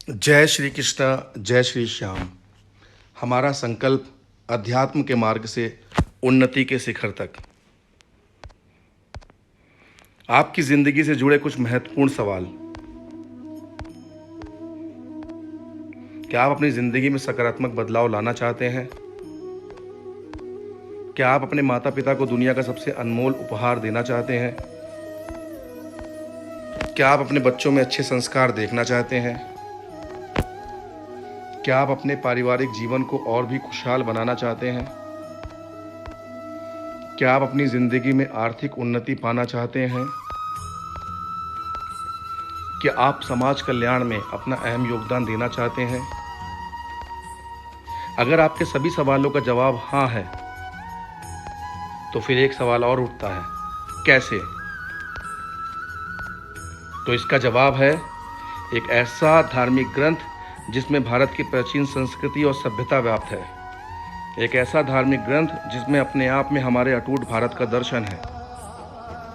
जय श्री कृष्ण, जय श्री श्याम। हमारा संकल्प अध्यात्म के मार्ग से उन्नति के शिखर तक। आपकी जिंदगी से जुड़े कुछ महत्वपूर्ण सवाल। क्या आप अपनी जिंदगी में सकारात्मक बदलाव लाना चाहते हैं? क्या आप अपने माता पिता को दुनिया का सबसे अनमोल उपहार देना चाहते हैं? क्या आप अपने बच्चों में अच्छे संस्कार देखना चाहते हैं? क्या आप अपने पारिवारिक जीवन को और भी खुशहाल बनाना चाहते हैं? क्या आप अपनी जिंदगी में आर्थिक उन्नति पाना चाहते हैं? क्या आप समाज कल्याण में अपना अहम योगदान देना चाहते हैं? अगर आपके सभी सवालों का जवाब हाँ है, तो फिर एक सवाल और उठता है, कैसे? तो इसका जवाब है एक ऐसा धार्मिक ग्रंथ जिसमें भारत की प्राचीन संस्कृति और सभ्यता व्याप्त है। एक ऐसा धार्मिक ग्रंथ जिसमें अपने आप में हमारे अटूट भारत का दर्शन है।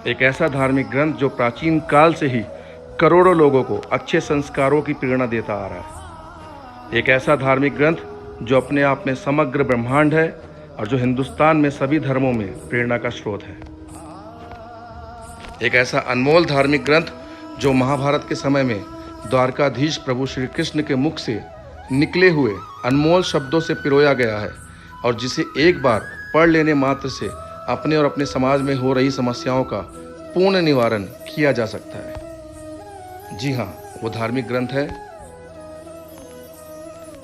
एक ऐसा धार्मिक ग्रंथ जो प्राचीन काल से ही करोड़ों लोगों को अच्छे संस्कारों की प्रेरणा देता आ रहा है। एक ऐसा धार्मिक ग्रंथ जो अपने आप में समग्र ब्रह्मांड है और जो हिंदुस्तान में सभी धर्मों में प्रेरणा का स्रोत है। एक ऐसा अनमोल धार्मिक ग्रंथ जो महाभारत के समय में द्वारकाधीश प्रभु श्री कृष्ण के मुख से निकले हुए अनमोल शब्दों से पिरोया गया है और जिसे एक बार पढ़ लेने मात्र से अपने और अपने समाज में हो रही समस्याओं का पूर्ण निवारण किया जा सकता है। जी हाँ, वो धार्मिक ग्रंथ है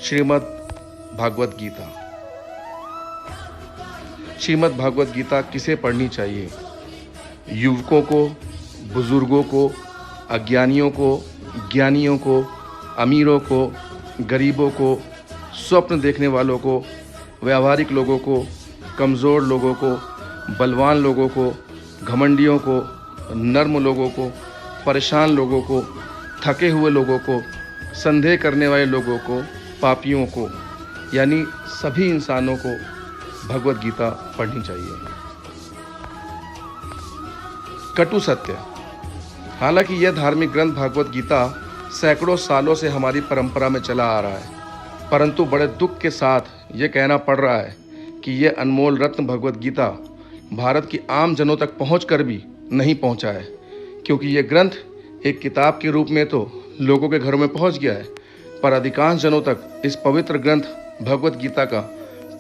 श्रीमद् भागवत गीता। श्रीमद् भागवत गीता किसे पढ़नी चाहिए? युवकों को, बुजुर्गों को, अज्ञानियों को, ज्ञानियों को, अमीरों को, गरीबों को, स्वप्न देखने वालों को, व्यावहारिक लोगों को, कमज़ोर लोगों को, बलवान लोगों को, घमंडियों को, नर्म लोगों को, परेशान लोगों को, थके हुए लोगों को, संदेह करने वाले लोगों को, पापियों को, यानी सभी इंसानों को भगवत गीता पढ़नी चाहिए। कटु सत्य। हालांकि यह धार्मिक ग्रंथ भगवत गीता सैकड़ों सालों से हमारी परंपरा में चला आ रहा है, परंतु बड़े दुख के साथ ये कहना पड़ रहा है कि यह अनमोल रत्न भगवत गीता भारत की आम जनों तक पहुंचकर भी नहीं पहुंचा है, क्योंकि यह ग्रंथ एक किताब के रूप में तो लोगों के घरों में पहुंच गया है, पर अधिकांश जनों तक इस पवित्र ग्रंथ भगवत गीता का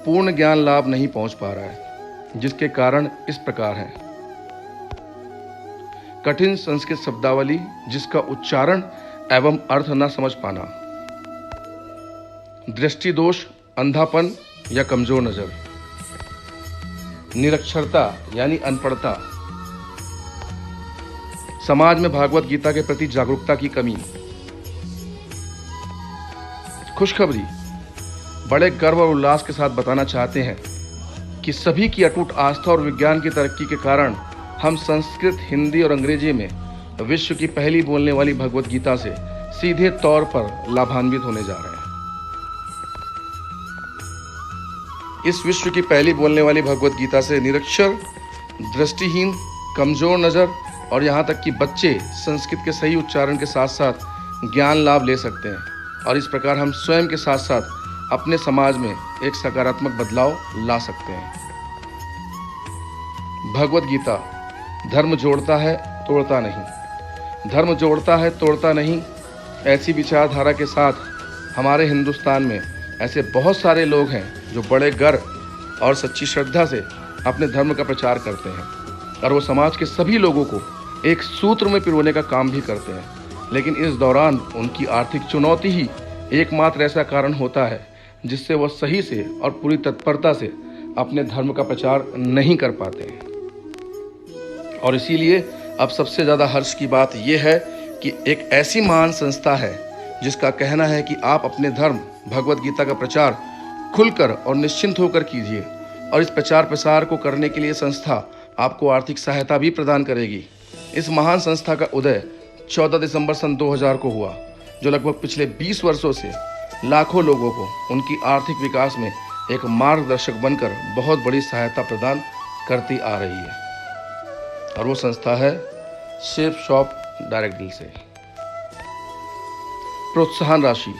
पूर्ण ज्ञान लाभ नहीं पहुंच पा रहा है, जिसके कारण इस प्रकार है। कठिन संस्कृत शब्दावली जिसका उच्चारण एवं अर्थ न समझ पाना, दृष्टि दोष, अंधापन या कमजोर नजर, निरक्षरता यानी अनपढ़ता, समाज में भागवत गीता के प्रति जागरूकता की कमी। खुशखबरी, बड़े गर्व और उल्लास के साथ बताना चाहते हैं कि सभी की अटूट आस्था और विज्ञान की तरक्की के कारण हम संस्कृत, हिंदी और अंग्रेजी में विश्व की पहली बोलने वाली भगवत गीता से सीधे तौर पर लाभान्वित होने जा रहे हैं। इस विश्व की पहली बोलने वाली भगवत गीता से निरक्षर, दृष्टिहीन, कमजोर नजर और यहाँ तक कि बच्चे संस्कृत के सही उच्चारण के साथ साथ ज्ञान लाभ ले सकते हैं और इस प्रकार हम स्वयं के साथ साथ अपने समाज में एक सकारात्मक बदलाव ला सकते हैं। भगवत गीता धर्म जोड़ता है, तोड़ता नहीं। धर्म जोड़ता है, तोड़ता नहीं। ऐसी विचारधारा के साथ हमारे हिंदुस्तान में ऐसे बहुत सारे लोग हैं जो बड़े गर्व और सच्ची श्रद्धा से अपने धर्म का प्रचार करते हैं और वो समाज के सभी लोगों को एक सूत्र में पिरोने का काम भी करते हैं। लेकिन इस दौरान उनकी आर्थिक चुनौती ही एकमात्र ऐसा कारण होता है जिससे वह सही से और पूरी तत्परता से अपने धर्म का प्रचार नहीं कर पाते हैं। और इसीलिए अब सबसे ज़्यादा हर्ष की बात यह है कि एक ऐसी महान संस्था है जिसका कहना है कि आप अपने धर्म भगवत गीता का प्रचार खुलकर और निश्चिंत होकर कीजिए और इस प्रचार प्रसार को करने के लिए संस्था आपको आर्थिक सहायता भी प्रदान करेगी। इस महान संस्था का उदय 14 दिसंबर सन 2000 को हुआ, जो लगभग पिछले 20 वर्षों से लाखों लोगों को उनकी आर्थिक विकास में एक मार्गदर्शक बनकर बहुत बड़ी सहायता प्रदान करती आ रही है। और वो संस्था है सेफ शॉप डायरेक्ट डील से। प्रोत्साहन राशि,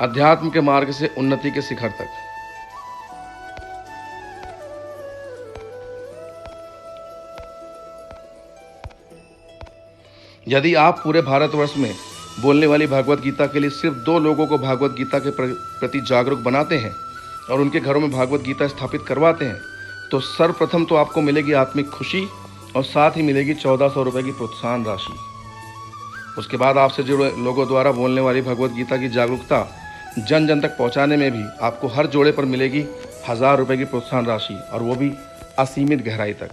अध्यात्म के मार्ग से उन्नति के शिखर तक। यदि आप पूरे भारतवर्ष में बोलने वाली भागवत गीता के लिए सिर्फ 2 लोगों को भागवत गीता के प्रति जागरूक बनाते हैं और उनके घरों में भागवत गीता स्थापित करवाते हैं, तो सर्वप्रथम तो आपको मिलेगी आत्मिक खुशी और साथ ही मिलेगी 1400 रुपये की प्रोत्साहन राशि। उसके बाद आपसे जुड़े लोगों द्वारा बोलने वाली भगवत गीता की जागरूकता जन जन तक पहुंचाने में भी आपको हर जोड़े पर मिलेगी 1000 रुपये की प्रोत्साहन राशि, और वो भी असीमित गहराई तक।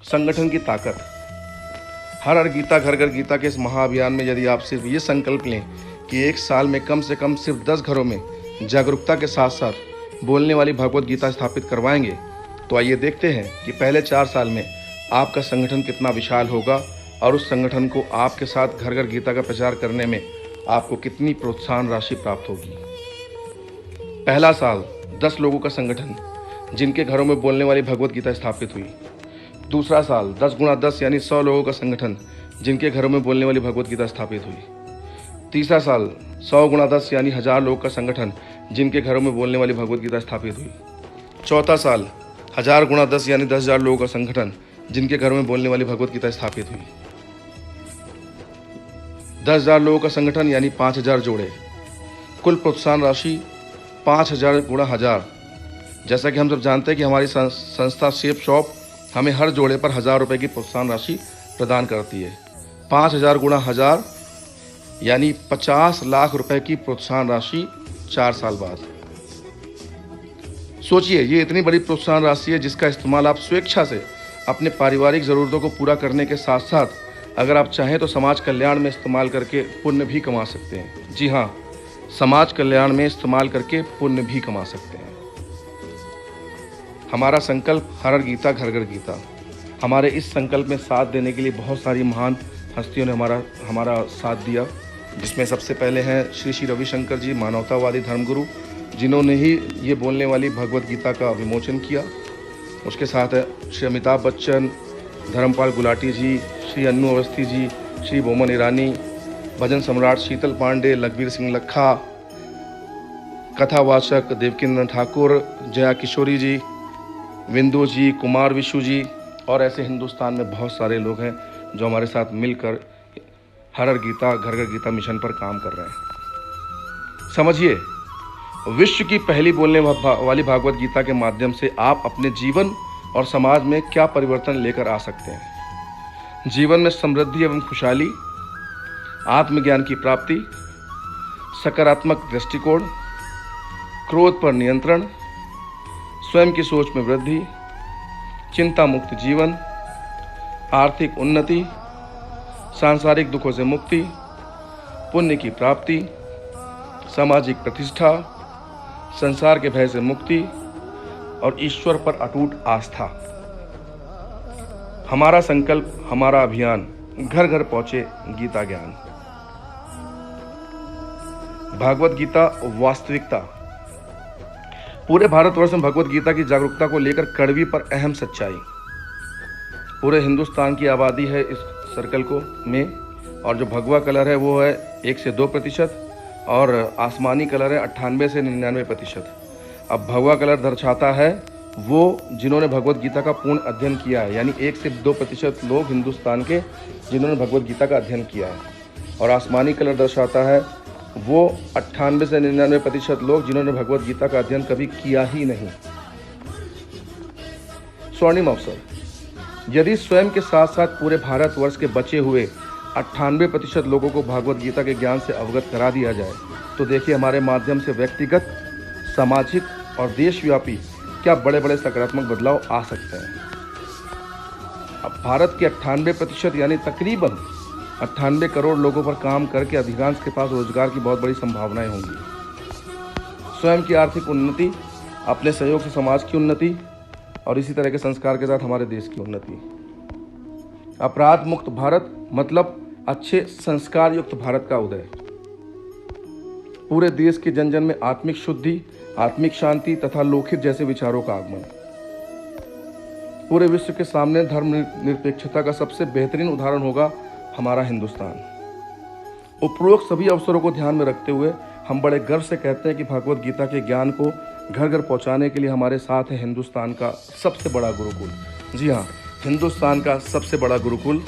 संगठन की ताकत। हर हर गीता घर घर गीता के इस महाअभियान में यदि आप सिर्फ ये संकल्प लें कि 1 साल में कम से कम सिर्फ 10 घरों में जागरूकता के साथ साथ बोलने वाली भगवत गीता स्थापित करवाएंगे, तो आइए देखते हैं कि पहले 4 साल में आपका संगठन कितना विशाल होगा और उस संगठन को आपके साथ घर घर गीता का प्रचार करने में आपको कितनी प्रोत्साहन राशि प्राप्त होगी। पहला साल 10 लोगों का संगठन जिनके घरों में बोलने वाली भगवत गीता स्थापित हुई। दूसरा साल 10 गुणा 10 यानी 100 लोगों का संगठन जिनके घरों में बोलने वाली भगवत गीता स्थापित हुई। तीसरा साल 100 गुणा 10 यानी 1000 लोगों का संगठन जिनके घरों में बोलने वाली भगवत गीता स्थापित हुई। चौथा साल 1000 गुणा 10 यानी 10,000 लोगों का संगठन जिनके घरों में बोलने वाली भगवत गीता स्थापित हुई। 10,000 लोगों का संगठन यानी 5000 जोड़े। कुल प्रोत्साहन राशि 5000 गुणा 1000। जैसा कि हम सब जानते हैं कि हमारी संस्था शेप शॉप हमें हर जोड़े पर 1000 रुपये की प्रोत्साहन राशि प्रदान करती है। 5000 गुणा 1000 यानी 50 लाख रुपए की प्रोत्साहन राशि 4 साल बाद। सोचिए, ये इतनी बड़ी प्रोत्साहन राशि है जिसका इस्तेमाल आप स्वेच्छा से अपने पारिवारिक ज़रूरतों को पूरा करने के साथ साथ अगर आप चाहें तो समाज कल्याण में इस्तेमाल करके पुण्य भी कमा सकते हैं। जी हाँ, समाज कल्याण में इस्तेमाल करके पुण्य भी कमा सकते हैं। हमारा संकल्प हर हर गीता घर घर गीता। हमारे इस संकल्प में साथ देने के लिए बहुत सारी महान हस्तियों ने हमारा साथ दिया, जिसमें सबसे पहले हैं श्री श्री रविशंकर जी, मानवतावादी धर्मगुरु, जिन्होंने ही ये बोलने वाली भगवत गीता का विमोचन किया। उसके साथ है श्री अमिताभ बच्चन, धर्मपाल गुलाटी जी, श्री अन्नू अवस्थी जी, श्री बोमन ईरानी, भजन सम्राट शीतल पांडे, लखबीर सिंह लखा, कथावाचक देवकिंदर ठाकुर, जया किशोरी जी, विंदु जी, कुमार विशु जी, और ऐसे हिंदुस्तान में बहुत सारे लोग हैं जो हमारे साथ मिलकर हर हर गीता घर घर गीता मिशन पर काम कर रहे हैं। समझिए, विश्व की पहली बोलने वाली भागवत गीता के माध्यम से आप अपने जीवन और समाज में क्या परिवर्तन लेकर आ सकते हैं। जीवन में समृद्धि एवं खुशहाली, आत्मज्ञान की प्राप्ति, सकारात्मक दृष्टिकोण, क्रोध पर नियंत्रण, स्वयं की सोच में वृद्धि, चिंता मुक्त जीवन, आर्थिक उन्नति, सांसारिक दुखों से मुक्ति, पुण्य की प्राप्ति, सामाजिक प्रतिष्ठा, संसार के भय से मुक्ति और ईश्वर पर अटूट आस्था। हमारा संकल्प, हमारा अभियान, घर घर पहुंचे गीता ज्ञान। भागवत गीता वास्तविकता। पूरे भारतवर्ष में भगवत गीता की जागरूकता को लेकर कड़वी पर अहम सच्चाई। पूरे हिंदुस्तान की आबादी है इस सर्कल को में, और जो भगवा कलर है वो है 1 से 2% और आसमानी कलर है 98 से 99%। अब भगवा कलर दर्शाता है वो जिन्होंने भगवत गीता का पूर्ण अध्ययन किया है, यानी 1 से 2% लोग हिंदुस्तान के जिन्होंने भगवत गीता का अध्ययन किया है, और आसमानी कलर दर्शाता है वो 98 से 99% लोग जिन्होंने भगवत गीता का अध्ययन कभी किया ही नहीं। स्वर्णिम अवसर। यदि स्वयं के साथ साथ पूरे भारतवर्ष के बचे हुए 98% लोगों को भागवत गीता के ज्ञान से अवगत करा दिया जाए, तो देखिए हमारे माध्यम से व्यक्तिगत, सामाजिक और देशव्यापी क्या बड़े बड़े सकारात्मक बदलाव आ सकते हैं। अब भारत के 98% यानी तकरीबन 98 करोड़ लोगों पर काम करके अधिकांश के पास रोजगार की बहुत बड़ी संभावनाएं होंगी। स्वयं की आर्थिक उन्नति, अपने सहयोग से समाज की उन्नति और इसी तरह के संस्कार के साथ हमारे देश की उन्नति। अपराध मुक्त भारत मतलब अच्छे संस्कार युक्त भारत का उदय। पूरे देश के जन जन में आत्मिक शुद्धि, आत्मिक शांति तथा लोकहित जैसे विचारों का आगमन। पूरे विश्व के सामने धर्म निरपेक्षता का सबसे बेहतरीन उदाहरण होगा हमारा हिंदुस्तान। उपरोक्त सभी अवसरों को ध्यान में रखते हुए हम बड़े गर्व से कहते हैं कि भगवत गीता के ज्ञान को घर घर पहुंचाने के लिए हमारे साथ है हिंदुस्तान का सबसे बड़ा गुरुकुल। जी हाँ, हिंदुस्तान का सबसे बड़ा Gurukul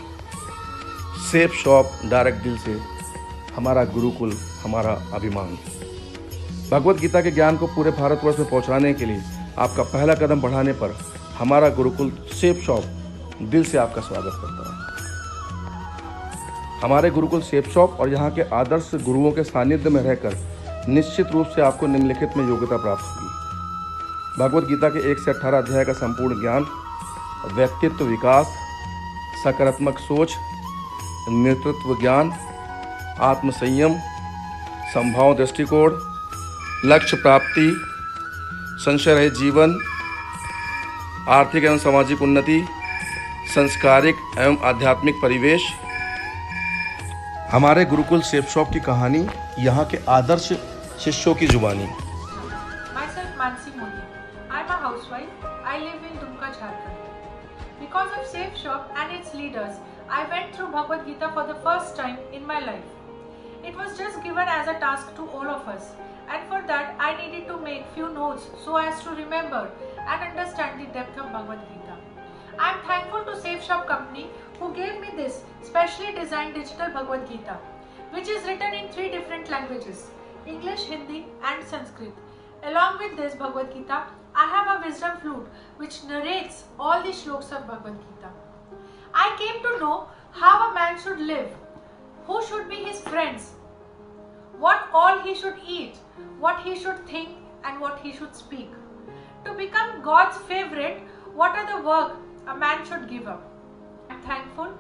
safe shop direct deal से हमारा गुरुकुल, हमारा अभिमान। भगवत गीता के ज्ञान को पूरे भारतवर्ष में पहुंचाने के लिए आपका पहला कदम बढ़ाने पर हमारा गुरुकुल सेफ शॉप दिल से आपका स्वागत करता है। हमारे गुरुकुल सेफ शॉप और यहाँ के आदर्श गुरुओं के सानिध्य में रहकर निश्चित रूप से आपको निम्नलिखित में योग्यता प्राप्त होगी। भगवत गीता के 1 से 18 अध्याय का संपूर्ण ज्ञान, व्यक्तित्व विकास, सकारात्मक सोच, नेतृत्व ज्ञान, आत्मसंयम, संभाव दृष्टिकोण, लक्ष्य प्राप्ति, संशय रहित जीवन, आर्थिक एवं सामाजिक उन्नति, संस्कारिक एवं आध्यात्मिक परिवेश। हमारे गुरुकुल सेफ शॉप की कहानी यहाँ के आदर्श शिष्यों की जुबानी। Myself Mansi Modi. I'm a housewife. I live in Dumka, Jharkhand. Because of Safe Shop and its leaders, I went through Bhagavad Gita for the first time in my life. It was just given as a task to all of us, and for that I needed to make few notes so as to remember and understand the depth of Bhagavad Gita. I am thankful to Safe Shop company who gave me this specially designed digital Bhagavad Gita, which is written in 3 different languages: English, Hindi and Sanskrit. Along with this Bhagavad Gita, I have a wisdom flute which narrates all the shlokas of Bhagavad Gita. I came to know how a man should live, who should be his friends, what all he should eat, what he should think and what he should speak. To become God's favorite, what are the work a man should give up? I am thankful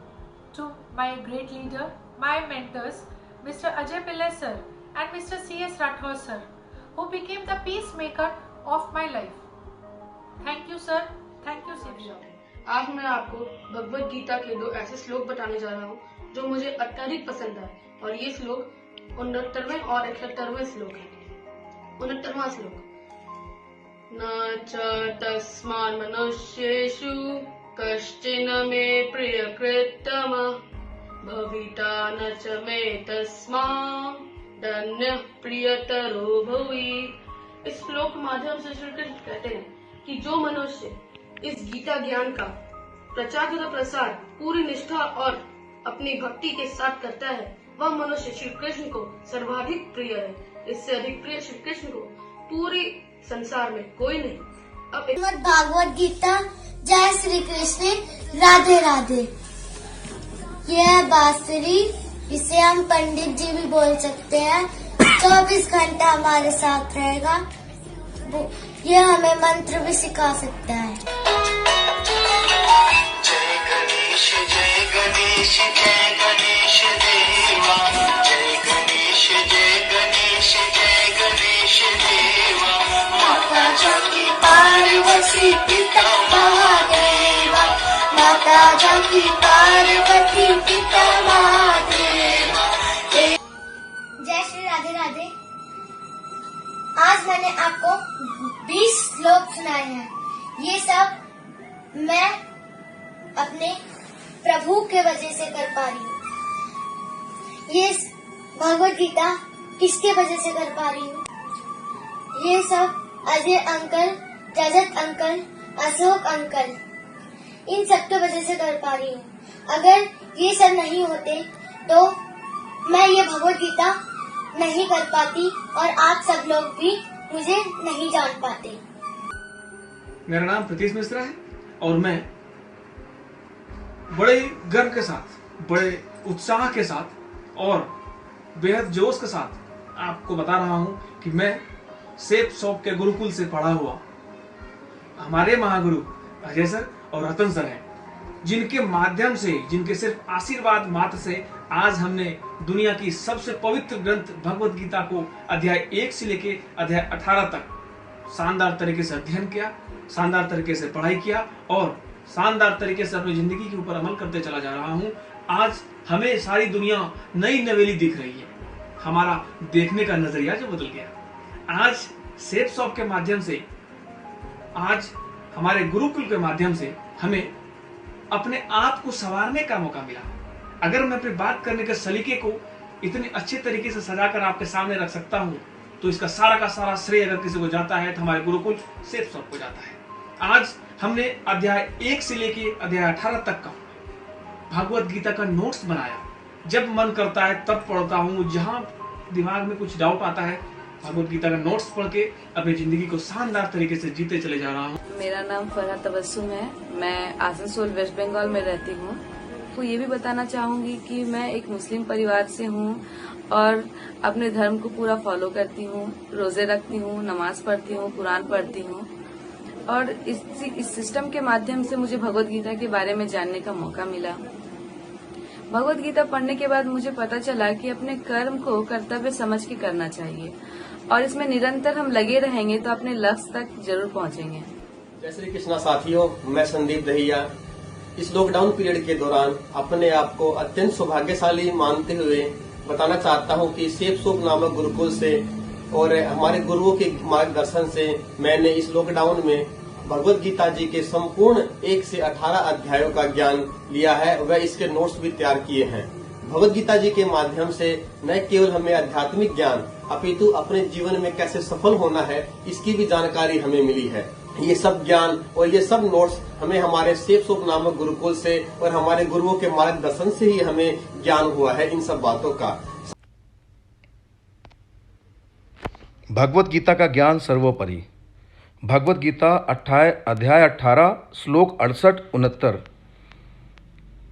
to my great leader, my mentors, Mr. Ajay Pillai sir and Mr. C.S. Rathore sir, who became the peacemaker of my life. Thank you sir, thank you Safe Shop. आज मैं आपको भगवत गीता के 2 ऐसे श्लोक बताने जा रहा हूँ जो मुझे अत्यधिक पसंद है, और ये श्लोक 69वें और 71वें श्लोक है। 69वां श्लोक, न च तस्मान् मनुष्येषु कश्चिन मे प्रियकृत्तम भविता न च मे तस्मात् धन्यः प्रियतरो भुवि। इस श्लोक के माध्यम से श्री कृष्ण कहते हैं कि जो मनुष्य इस गीता ज्ञान का प्रचार तथा प्रसार पूरी निष्ठा और अपनी भक्ति के साथ करता है, वह मनुष्य श्री कृष्ण को सर्वाधिक प्रिय है। इससे अधिक प्रिय श्री कृष्ण को पूरी संसार में कोई नहीं। अब श्रीमद् भागवत गीता। जय श्री कृष्ण, राधे राधे। यह है बांसुरी, इसे हम पंडित जी भी बोल सकते हैं। 24 घंटा हमारे साथ रहेगा। यह हमें मंत्र भी सिखा सकता है। जय गणेश जय गणेश जय गणेश देवा, जय गणेश जय गणेश जय गणेश देवा। माता जानकी पार्वती पिता महादेवा, माता जानकी पार्वती पिता महादेवा। जय श्री राधे राधे। आज मैंने आपको 20 श्लोक सुनाए हैं। ये सब मैं अपने प्रभु के वजह से कर पा रही हूँ। ये भगवत गीता किसके वजह से कर पा रही हूँ? ये सब अजय अंकल, रजत अंकल, अशोक अंकल, इन सब के वजह से कर पा रही हूँ। अगर ये सब नहीं होते तो मैं ये भगवत गीता नहीं कर पाती और आप सब लोग भी मुझे नहीं जान पाते। मेरा नाम प्रतीश मिश्रा है और मैं बड़े गर्व के साथ, बड़े उत्साह के साथ और बेहद जोश के साथ आपको बता रहा हूं कि मैं सेफ शॉप के गुरुकुल से पढ़ा हुआ हमारे महागुरु अजय सर और रतन सर हैं, जिनके माध्यम से, जिनके सिर्फ आशीर्वाद मात्र से आज हमने दुनिया की सबसे पवित्र ग्रंथ भगवत गीता को अध्याय 1 से लेके अध्याय 18 तक शानदार तरीके से अध्ययन किया, शानदार तरीके से पढ़ाई किया और शानदार तरीके से अपनी जिंदगी के ऊपर अमल करते चला जा रहा हूँ। आज हमें सारी दुनिया नई नवेली दिख रही है। हमारा देखने का नजरिया जो बदल गया। आज सेफ शॉप के माध्यम से, आज हमारे गुरुकुल के माध्यम से हमें अपने आप को संवारने का मौका मिला। अगर मैं अपनी बात करने के सलीके को इतने अच्छे तरीके से सजाकर आपके सामने रख सकता हूँ, तो इसका सारा का सारा श्रेय अगर किसी को जाता है तो हमारे गुरुकुल सेफ शॉप को जाता है। आज हमने अध्याय 1 से लेके अध्याय 18 तक का भगवत गीता का नोट्स बनाया। जब मन करता है तब पढ़ता हूँ, जहां दिमाग में कुछ डाउट आता है भगवत गीता का नोट्स पढ़ के अपनी जिंदगी को शानदार तरीके से जीते चले जा रहा हूँ। मेरा नाम फरहा तबस्सुम है। मैं आसनसोल वेस्ट बंगाल में रहती हूँ। तो ये भी बताना चाहूंगी कि मैं एक मुस्लिम परिवार से हूँ और अपने धर्म को पूरा फॉलो करती हूँ, रोजे रखती हूँ, नमाज पढ़ती हूँ, कुरान पढ़ती हूँ और इस सिस्टम के माध्यम से मुझे भगवत गीता के बारे में जानने का मौका मिला। भगवत गीता पढ़ने के बाद मुझे पता चला कि अपने कर्म को कर्तव्य समझ के करना चाहिए और इसमें निरंतर हम लगे रहेंगे तो अपने लक्ष्य तक जरूर पहुंचेंगे। जय श्री कृष्णा साथियों, मैं संदीप दहिया इस लॉकडाउन पीरियड के दौरान अपने आप को अत्यंत सौभाग्यशाली मानते हुए बताना चाहता हूं कि सेफ शॉप नामक गुरुकुल से और हमारे गुरुओं के मार्गदर्शन से मैंने इस लॉकडाउन में भगवत गीता जी के संपूर्ण 1 से 18 अध्यायों का ज्ञान लिया है व इसके नोट्स भी तैयार किए हैं। भगवत गीता जी के माध्यम से न केवल हमें आध्यात्मिक ज्ञान अपितु अपने जीवन में कैसे सफल होना है इसकी भी जानकारी हमें मिली है। ये सब ज्ञान और ये सब नोट्स हमें हमारे सेफ शॉप नामक गुरुकुल से और हमारे गुरुओं के मार्गदर्शन से ही हमें ज्ञान हुआ है इन सब बातों का। भगवत गीता का ज्ञान सर्वोपरि। भगवत गीता अध्याय 18 श्लोक 68-69।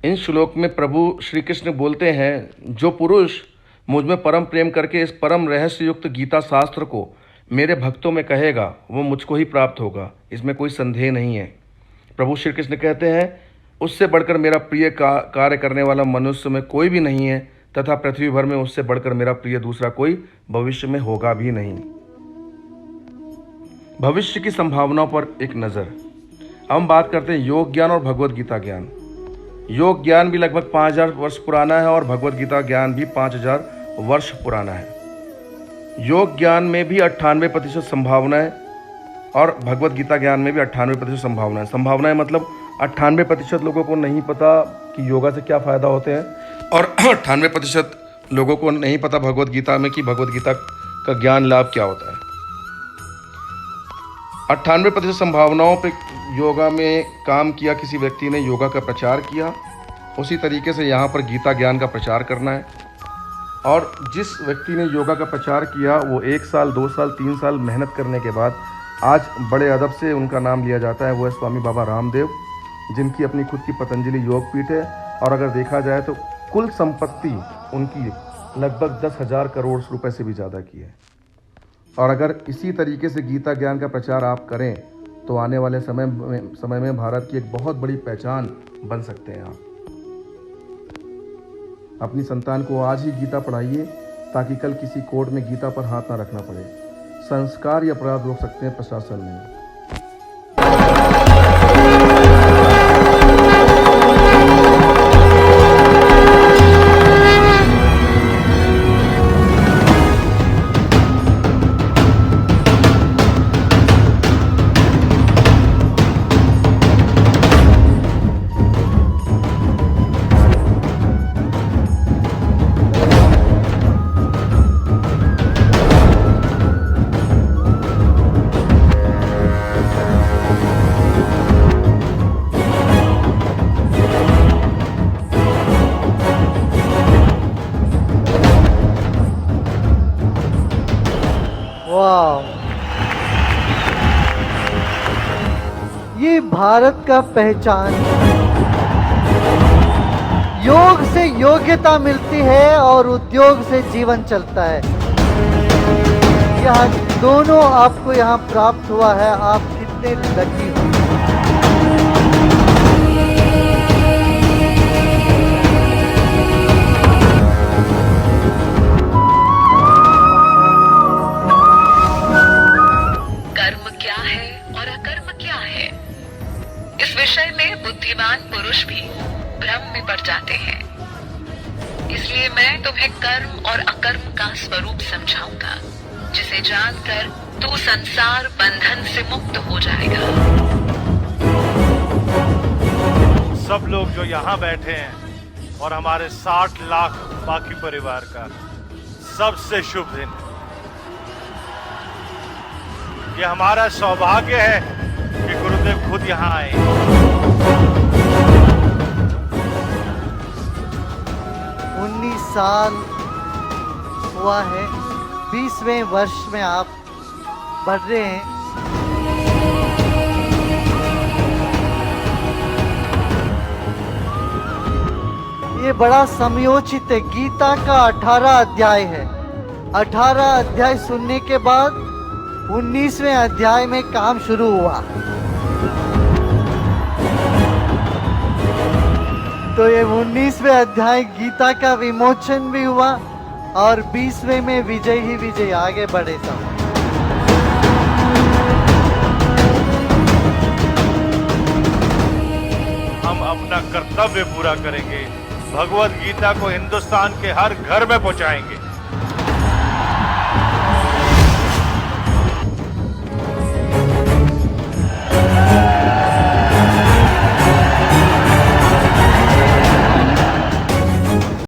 इन श्लोक में प्रभु श्री कृष्ण बोलते हैं, जो पुरुष मुझ में परम प्रेम करके इस परम रहस्य युक्त गीता शास्त्र को मेरे भक्तों में कहेगा वो मुझको ही प्राप्त होगा, इसमें कोई संदेह नहीं है। प्रभु श्री कृष्ण कहते हैं, उससे बढ़कर मेरा प्रिय कार्य करने वाला मनुष्य में कोई भी नहीं है तथा पृथ्वी भर में उससे बढ़कर मेरा प्रिय दूसरा कोई भविष्य में होगा भी नहीं। भविष्य की संभावनाओं पर एक नज़र। हम बात करते हैं योग ज्ञान और भगवत गीता ज्ञान। योग ज्ञान भी लगभग 5000 वर्ष पुराना है और भगवत गीता ज्ञान भी 5000 वर्ष पुराना है। योग ज्ञान में भी 98% संभावना है और भगवत गीता ज्ञान में भी 98% संभावना है। संभावनाएं मतलब 98% लोगों को नहीं पता कि योगा से क्या फ़ायदा होते हैं और 98% लोगों को नहीं पता भगवत गीता में कि भगवत गीता का ज्ञान लाभ क्या होता है। 98% संभावनाओं पे योगा में काम किया किसी व्यक्ति ने, योगा का प्रचार किया, उसी तरीके से यहाँ पर गीता ज्ञान का प्रचार करना है। और जिस व्यक्ति ने योगा का प्रचार किया वो 1 साल 2 साल 3 साल मेहनत करने के बाद आज बड़े अदब से उनका नाम लिया जाता है। वो है स्वामी बाबा रामदेव, जिनकी अपनी खुद की पतंजलि योग पीठ है और अगर देखा जाए तो कुल संपत्ति उनकी लगभग 10,000 करोड़ रुपए से भी ज़्यादा की है। और अगर इसी तरीके से गीता ज्ञान का प्रचार आप करें तो आने वाले समय में भारत की एक बहुत बड़ी पहचान बन सकते हैं आप। अपनी संतान को आज ही गीता पढ़ाइए ताकि कल किसी कोर्ट में गीता पर हाथ ना रखना पड़े। संस्कार या अपराध रोक सकते हैं, प्रशासन नहीं। ये भारत का पहचान है। योग से योग्यता मिलती है और उद्योग से जीवन चलता है। यह दोनों आपको यहाँ प्राप्त हुआ है। आप कितने लकी हो। विषय में बुद्धिमान पुरुष भी भ्रम में पड़ जाते हैं। इसलिए मैं तुम्हें कर्म और अकर्म का स्वरूप समझाऊंगा, जिसे जानकर तू संसार बंधन से मुक्त हो जाएगा। सब लोग जो यहाँ बैठे हैं और हमारे 60 लाख बाकी परिवार का सबसे शुभ दिन है। ये हमारा सौभाग्य है कि गुरुदेव खुद यहाँ आए। 19 साल हुआ है, 20वें वर्ष में आप बढ़ रहे हैं। ये बड़ा समयोचित है। गीता का 18 अध्याय है। 18 अध्याय सुनने के बाद 19वें अध्याय में काम शुरू हुआ। तो ये 19वें अध्याय गीता का विमोचन भी हुआ और 20वें में विजय ही विजय, आगे बढ़े सब। हम अपना कर्तव्य पूरा करेंगे, भगवत गीता को हिंदुस्तान के हर घर में पहुंचाएंगे।